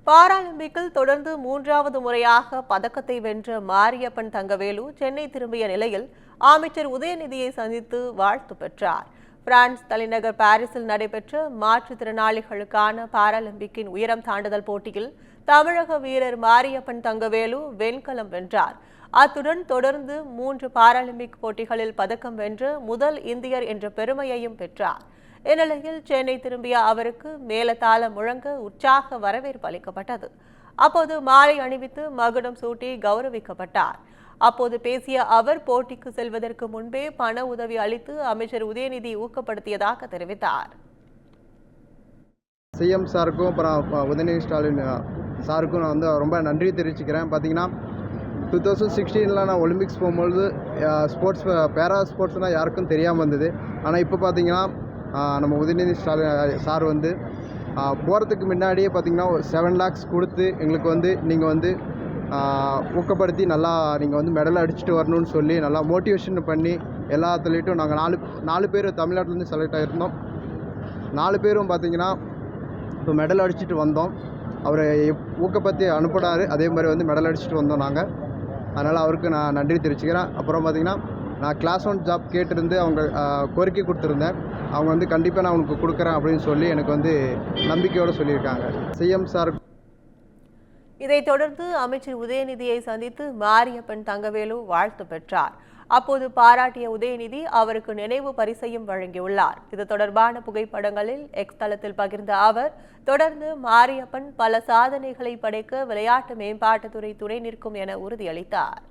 பாராலிம்பிக்கில் தொடர்ந்து மூன்றாவது முறையாக பதக்கத்தை வென்ற மாரியப்பன் தங்கவேலு சென்னை திரும்பிய நிலையில் அமைச்சர் உதயநிதியை சந்தித்து வாழ்த்து பெற்றார். பிரான்ஸ் தலைநகர் பாரிஸில் நடைபெற்ற மாற்றுத்திறனாளிகளுக்கான பாராலிம்பிக்கின் உயரம் தாண்டுதல் போட்டியில் தமிழக வீரர் மாரியப்பன் தங்கவேலு வெண்கலம் வென்றார். அத்துடன் தொடர்ந்து 3 பாராலிம்பிக் போட்டிகளில் பதக்கம் வென்று முதல் இந்தியர் என்ற பெருமையையும் பெற்றார். இந்நிலையில் சென்னை திரும்பிய அவருக்கு மேலதாளம் முழங்க உற்சாக வரவேற்பு அளிக்கப்பட்டது. அப்போது மாலை அணிவித்து மகுடம் சூட்டி கௌரவிக்கப்பட்டார். அப்போது பேசிய அவர் போட்டிக்கு செல்வதற்கு முன்பே பண உதவி அளித்து அமைச்சர் உதயநிதி ஊக்கப்படுத்தியதாக தெரிவித்தார். சிஎம் சாருக்கும் அப்புறம் உதயநிதி ஸ்டாலின் சாருக்கும் நான் ரொம்ப நன்றி தெரிவிச்சுக்கிறேன். பார்த்தீங்கன்னா 2016 நான் ஒலிம்பிக்ஸ் போகும்பொழுது ஸ்போர்ட்ஸ் பேரா ஸ்போர்ட்ஸ்னால் யாருக்கும் தெரியாமல் இருந்தது. ஆனால் இப்போ பார்த்தீங்கன்னா நம்ம உதயநிதி ஸ்டாலின் சார் போகிறதுக்கு முன்னாடியே பார்த்திங்கன்னா 7 lakhs கொடுத்து எங்களுக்கு நீங்கள் ஊக்கப்படுத்தி நல்லா நீங்கள் மெடல் அடிச்சுட்டு வரணும்னு சொல்லி நல்லா மோட்டிவேஷன் பண்ணி எல்லா அத்லீட்டும் நாங்கள் 4 பேர் தமிழ்நாட்டிலேருந்து செலக்ட் ஆகிருந்தோம். 4 பேரும் பார்த்திங்கன்னா இப்போ மெடல் அடிச்சுட்டு வந்தோம். அவரை ஊக்கப்படுத்தி அனுப்பினார். அதே மாதிரி மெடல் அடிச்சுட்டு வந்தோம் நாங்கள். அதனால் அவருக்கு நான் நன்றி தெரிவிச்சுக்கிறேன். அப்புறம் பார்த்திங்கன்னா நான் கிளாஸ் 1 ஜாப் கேட்டிருந்து அவங்க கோரிக்கை கொடுத்துருந்தேன். அவங்க கண்டிப்பாக நான் உனக்கு கொடுக்குறேன் அப்படின்னு சொல்லி எனக்கு நம்பிக்கையோடு சொல்லியிருக்காங்க சிஎம் சார். இதைத் தொடர்ந்து அமைச்சர் உதயநிதியை சந்தித்து மாரியப்பன் தங்கவேலு வாழ்த்து பெற்றார். அப்போது பாராட்டிய உதயநிதி அவருக்கு நினைவு பரிசையும் வழங்கியுள்ளார். இது தொடர்பான புகைப்படங்களில் எக்ஸ் தளத்தில் பகிர்ந்த அவர் தொடர்ந்து மாரியப்பன் பல சாதனைகளை படைக்க விளையாட்டு மேம்பாட்டுத்துறை துணை நிற்கும் என உறுதியளித்தார்.